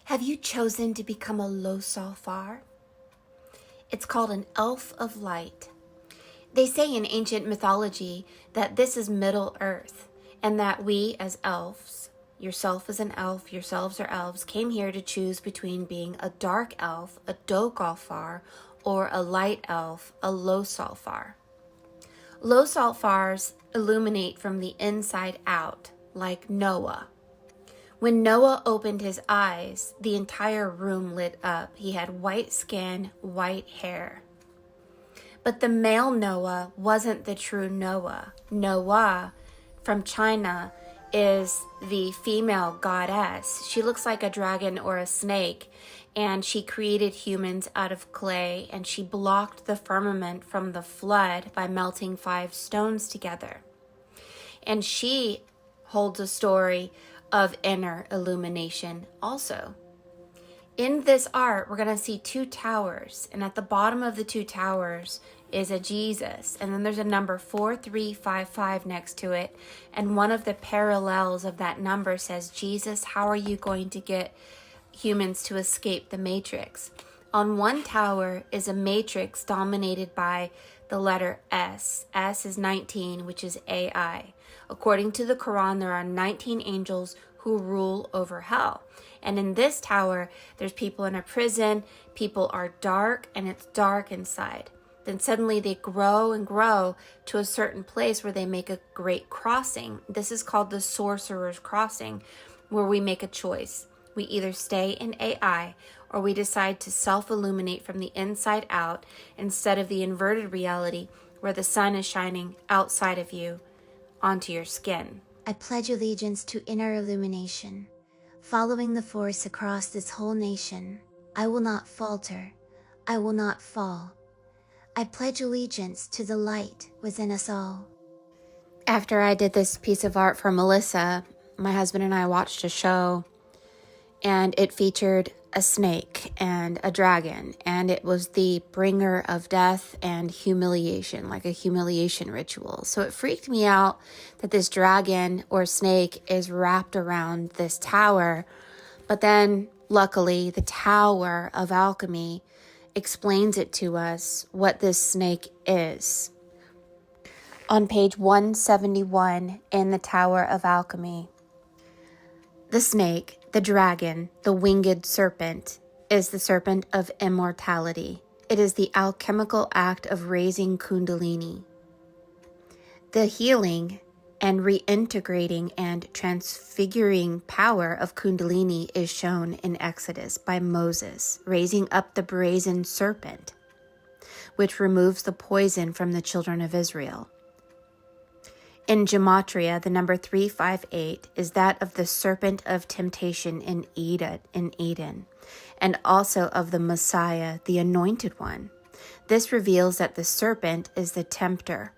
Have you chosen to become a Ljosalfar? It's called an elf of light. They say in ancient mythology that this is Middle Earth, and that we as elves, yourself is an elf, yourselves are elves, came here to choose between being a dark elf, a DOKKALFAR, or a light elf, a Ljosalfar. Ljosalfars illuminate from the inside out, like Noah. When Noah opened his eyes, the entire room lit up. He had white skin, white hair. But the male Noah wasn't the true Noah. Noah from China is the female goddess. She looks like a dragon or a snake, and she created humans out of clay, and she blocked the firmament from the flood by melting 5 stones together. And she holds a story of inner illumination also. In this art, we're going to see 2 towers, and at the bottom of the 2 towers is a Jesus, and then there's a number 4355 next to it, and one of the parallels of that number says, Jesus, how are you going to get humans to escape the matrix? On one tower is a matrix dominated by the letter S. S is 19, which is AI. According to the Quran, there are 19 angels who rule over hell. And in this tower, there's people in a prison, people are dark, and it's dark inside. Then suddenly they grow and grow to a certain place where they make a great crossing. This is called the Sorcerer's Crossing, where we make a choice. We either stay in AI or we decide to self-illuminate from the inside out instead of the inverted reality where the sun is shining outside of you onto your skin. I pledge allegiance to inner illumination, following the force across this whole nation. I will not falter. I will not fall. I pledge allegiance to the light within us all. After I did this piece of art for Melissa, my husband and I watched a show, and it featured a snake and a dragon, and it was the bringer of death and humiliation, like a humiliation ritual. So it freaked me out that this dragon or snake is wrapped around this tower. But then luckily the Tower of Alchemy explains it to us what this snake is. On page 171 in the Tower of Alchemy, the snake, the dragon, the winged serpent, is the serpent of immortality. It is the alchemical act of raising Kundalini. The healing and reintegrating and transfiguring power of Kundalini is shown in Exodus by Moses, raising up the brazen serpent, which removes the poison from the children of Israel. In Gematria, the number 358 is that of the serpent of temptation in Eden, and also of the Messiah, the anointed one. This reveals that the serpent is the tempter.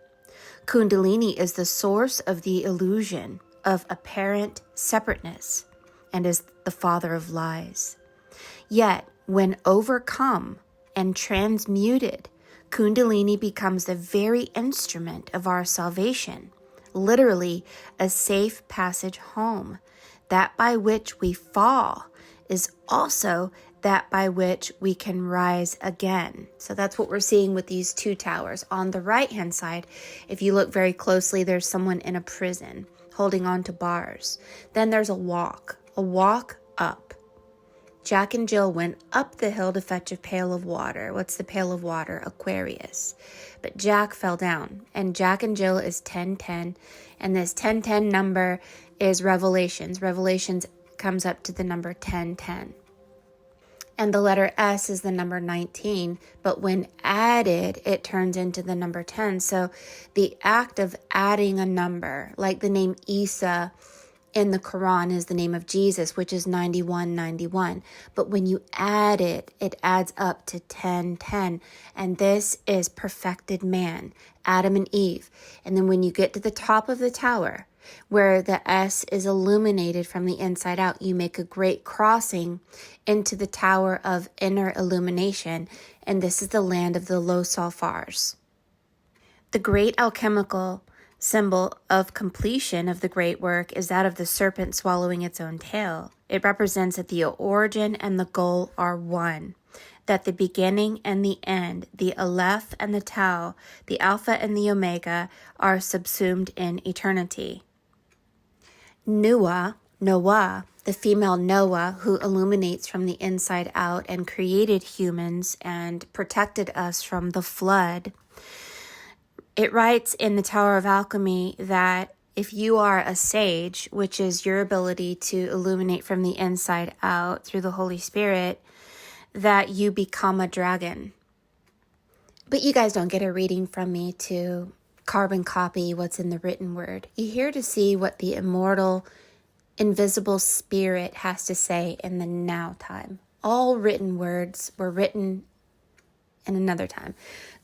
Kundalini is the source of the illusion of apparent separateness and is the father of lies. Yet, when overcome and transmuted, Kundalini becomes the very instrument of our salvation. Literally a safe passage home. That by which we fall is also that by which we can rise again. So that's what we're seeing with these 2 towers. On the right-hand side, if you look very closely, there's someone in a prison holding on to bars. Then there's a walk up. Jack and Jill went up the hill to fetch a pail of water. What's the pail of water? Aquarius. But Jack fell down, and Jack and Jill is 1010, and this 1010 number is Revelations. Revelations comes up to the number 1010. And the letter S is the number 19, but when added, it turns into the number 10. So the act of adding a number, like the name Isa in the Quran is the name of Jesus, which is 9191. But when you add it, it adds up to 1010. And this is perfected man, Adam and Eve. And then when you get to the top of the tower, where the S is illuminated from the inside out, you make a great crossing into the Tower of Inner Illumination. And this is the land of the Ljosalfars. The great alchemical symbol of completion of the great work is that of the serpent swallowing its own tail. It represents that the origin and the goal are one, that the beginning and the end, the Aleph and the Tau, the Alpha and the Omega, are subsumed in eternity. Noah, the female Noah, who illuminates from the inside out and created humans and protected us from the flood, it writes in the Tower of Alchemy that if you are a sage, which is your ability to illuminate from the inside out through the Holy Spirit, that you become a dragon. But you guys don't get a reading from me to carbon copy what's in the written word. You're here to see what the immortal, invisible spirit has to say in the now time. All written words were written in another time.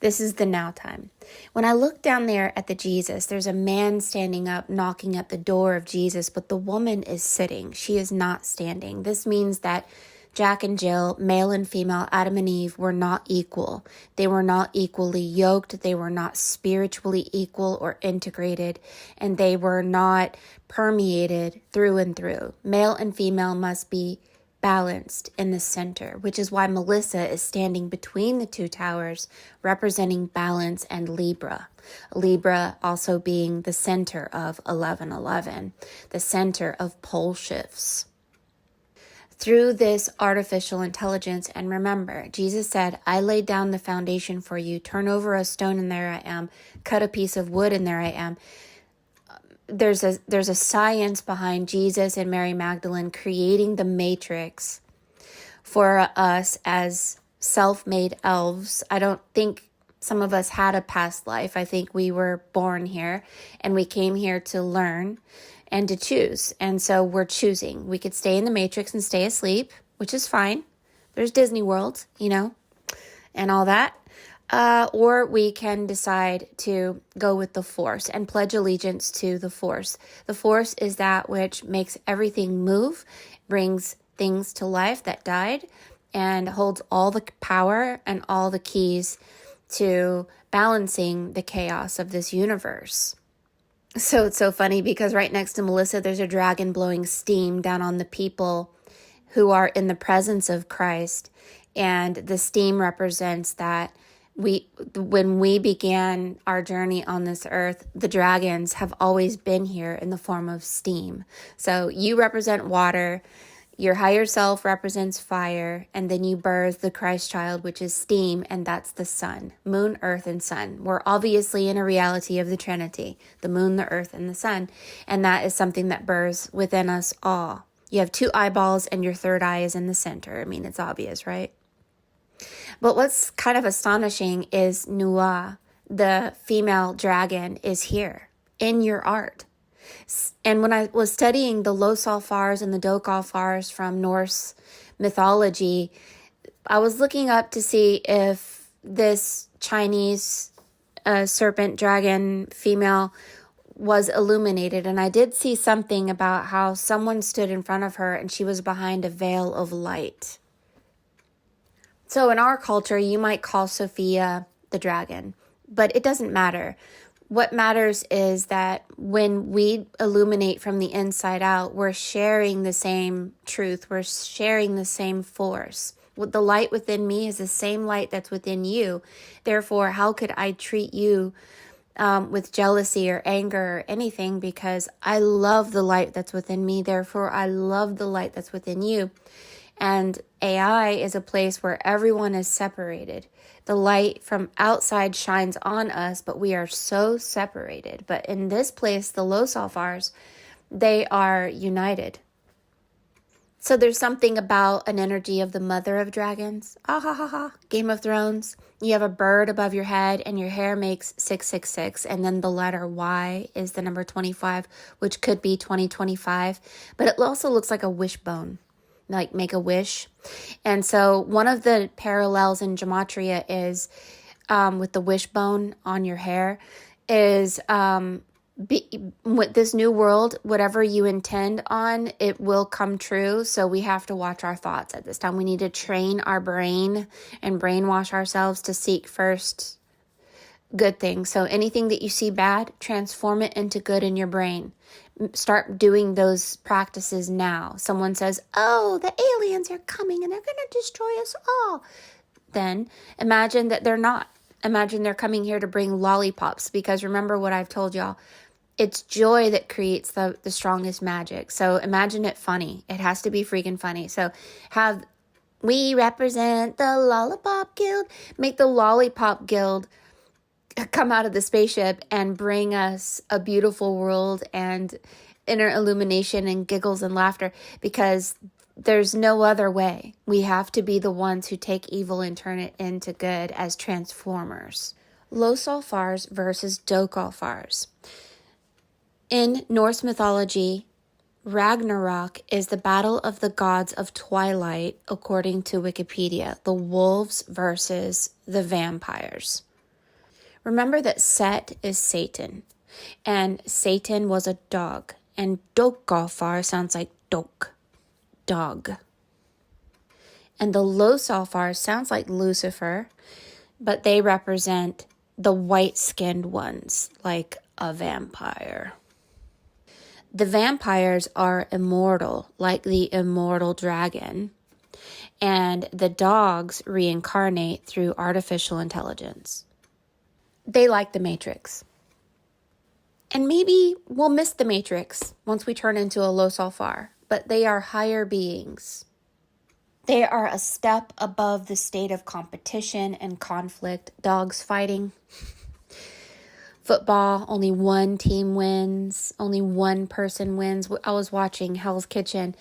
This is the now time. When I look down there at the Jesus, there's a man standing up, knocking at the door of Jesus, but the woman is sitting. She is not standing. This means that Jack and Jill, male and female, Adam and Eve, were not equal. They were not equally yoked. They were not spiritually equal or integrated, and they were not permeated through and through. Male and female must be balanced in the center, which is why Melissa is standing between the two towers, representing balance and Libra. Libra also being the center of 1111, the center of pole shifts. Through this artificial intelligence, and remember, Jesus said, I laid down the foundation for you, turn over a stone and there I am, cut a piece of wood and there I am. There's a science behind Jesus and Mary Magdalene creating the matrix for us as self-made elves. I don't think some of us had a past life. I think we were born here and we came here to learn and to choose. And so we're choosing. We could stay in the matrix and stay asleep, which is fine. There's Disney World, and all that. Or we can decide to go with the Force and pledge allegiance to the Force. The Force is that which makes everything move, brings things to life that died, and holds all the power and all the keys to balancing the chaos of this universe. So it's so funny because right next to Melissa, there's a dragon blowing steam down on the people who are in the presence of Christ. And the steam represents that when we began our journey on this earth, the dragons have always been here in the form of steam. So you represent water, your higher self represents fire, and then you birth the Christ child, which is steam, and that's the sun, moon, earth, and sun. We're obviously in a reality of the Trinity, the moon, the earth, and the sun, and that is something that births within us all. You have two eyeballs and your third eye is in the center. I mean, it's obvious, right? But what's kind of astonishing is Nuwa, the female dragon, is here in your art. And when I was studying the Ljosalfars and the DOKKALFARs from Norse mythology, I was looking up to see if this Chinese serpent dragon female was illuminated. And I did see something about how someone stood in front of her and she was behind a veil of light. So in our culture, you might call Sophia the dragon, but it doesn't matter. What matters is that when we illuminate from the inside out, we're sharing the same truth. We're sharing the same force. The light within me is the same light that's within you. Therefore, how could I treat you with jealousy or anger or anything? Because I love the light that's within me. Therefore, I love the light that's within you. And AI is a place where everyone is separated. The light from outside shines on us, but we are so separated. But in this place, the Ljosalfars, they are united. So there's something about an energy of the mother of dragons. Ah ha ha ha. Game of Thrones. You have a bird above your head and your hair makes 666. And then the letter Y is the number 25, which could be 2025. But it also looks like a wishbone. Like make a wish. And so one of the parallels in gematria is with the wishbone on your hair is with this new world, whatever you intend on, it will come true. So we have to watch our thoughts at this time. We need to train our brain and brainwash ourselves to seek first good things. So anything that you see bad, transform it into good in your brain. Start doing those practices now. Someone says, oh, the aliens are coming and they're going to destroy us all. Then imagine that they're not. Imagine they're coming here to bring lollipops, because remember what I've told y'all. It's joy that creates the strongest magic. So imagine it funny. It has to be freaking funny. So we represent the Lollipop Guild. Make the Lollipop Guild come out of the spaceship and bring us a beautiful world and inner illumination and giggles and laughter, because there's no other way. We have to be the ones who take evil and turn it into good as transformers. Ljosalfars versus DOKKALFARs. In Norse mythology, Ragnarok is the battle of the gods of twilight, according to Wikipedia, the wolves versus the vampires. Remember that Set is Satan, and Satan was a dog, and DOKKALFAR sounds like dog. And the Ljosalfar sounds like Lucifer, but they represent the white-skinned ones, like a vampire. The vampires are immortal, like the immortal dragon, and the dogs reincarnate through artificial intelligence. They like the Matrix. And maybe we'll miss the Matrix once we turn into a Ljosalfar, but they are higher beings. They are a step above the state of competition and conflict. Dogs fighting. Football, only one team wins. Only one person wins. I was watching Hell's Kitchen,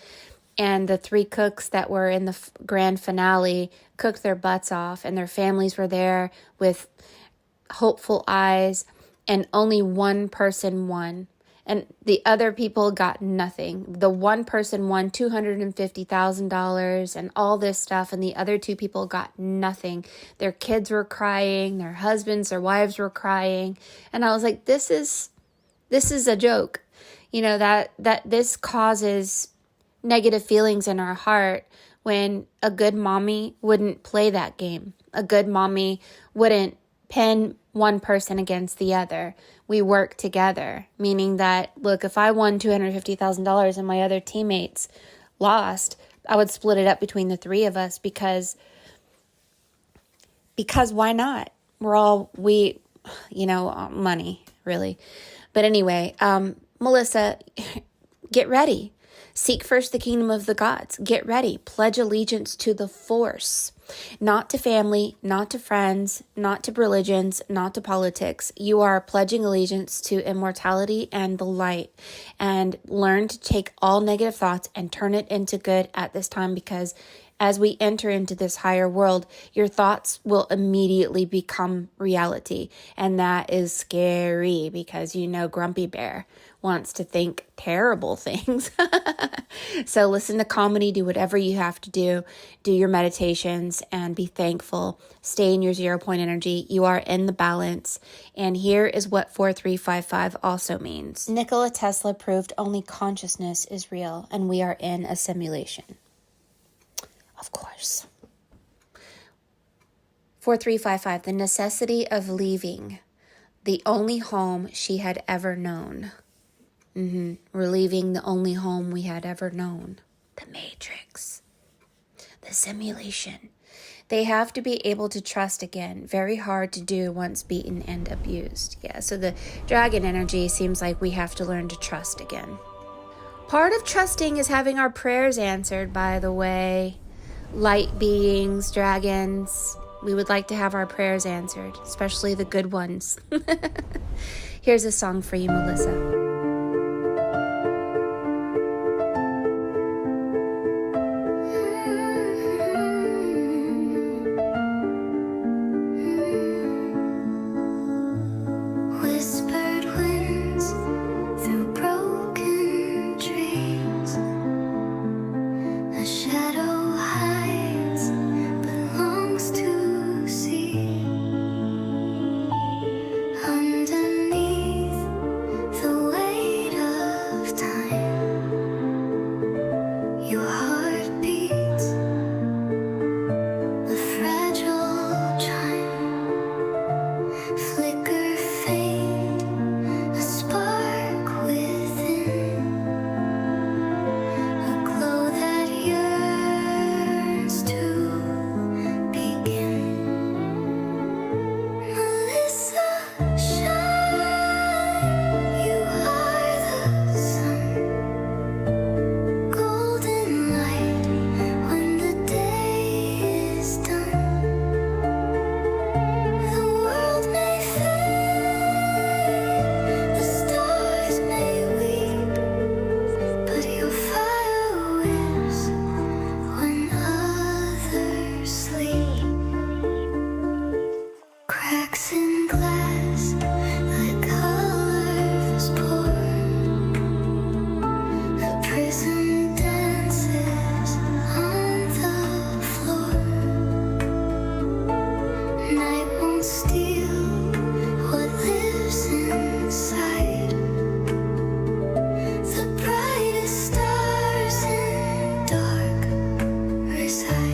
and the 3 cooks that were in the grand finale cooked their butts off, and their families were there with hopeful eyes, and only one person won. And the other people got nothing. The one person won $250,000 and all this stuff, and the other 2 people got nothing. Their kids were crying, their husbands, their wives were crying. And I was like, this is a joke. You know, that this causes negative feelings in our heart when a good mommy wouldn't play that game. A good mommy wouldn't pin one person against the other. We work together, meaning that, look, if I won $250,000 and my other teammates lost, I would split it up between the 3 of us because why not? Money, really. But anyway, Melissa, get ready. Seek first the kingdom of the gods. Get ready. Pledge allegiance to the force. Not to family, not to friends, not to religions, not to politics. You are pledging allegiance to immortality and the light. And learn to take all negative thoughts and turn it into good at this time, because as we enter into this higher world, your thoughts will immediately become reality. And that is scary, because Grumpy Bear wants to think terrible things. So listen to comedy, do whatever you have to do your meditations, and be thankful. Stay in your 0 point energy. You are in the balance. And here is what 4355 also means. Nikola Tesla proved only consciousness is real, and we are in a simulation. Of course. 4355, the necessity of leaving the only home she had ever known. We're leaving the only home we had ever known. The Matrix. The simulation. They have to be able to trust again. Very hard to do once beaten and abused. Yeah, so the dragon energy seems like we have to learn to trust again. Part of trusting is having our prayers answered, by the way. Light beings, dragons, we would like to have our prayers answered, especially the good ones. Here's a song for you, Melissa. The side.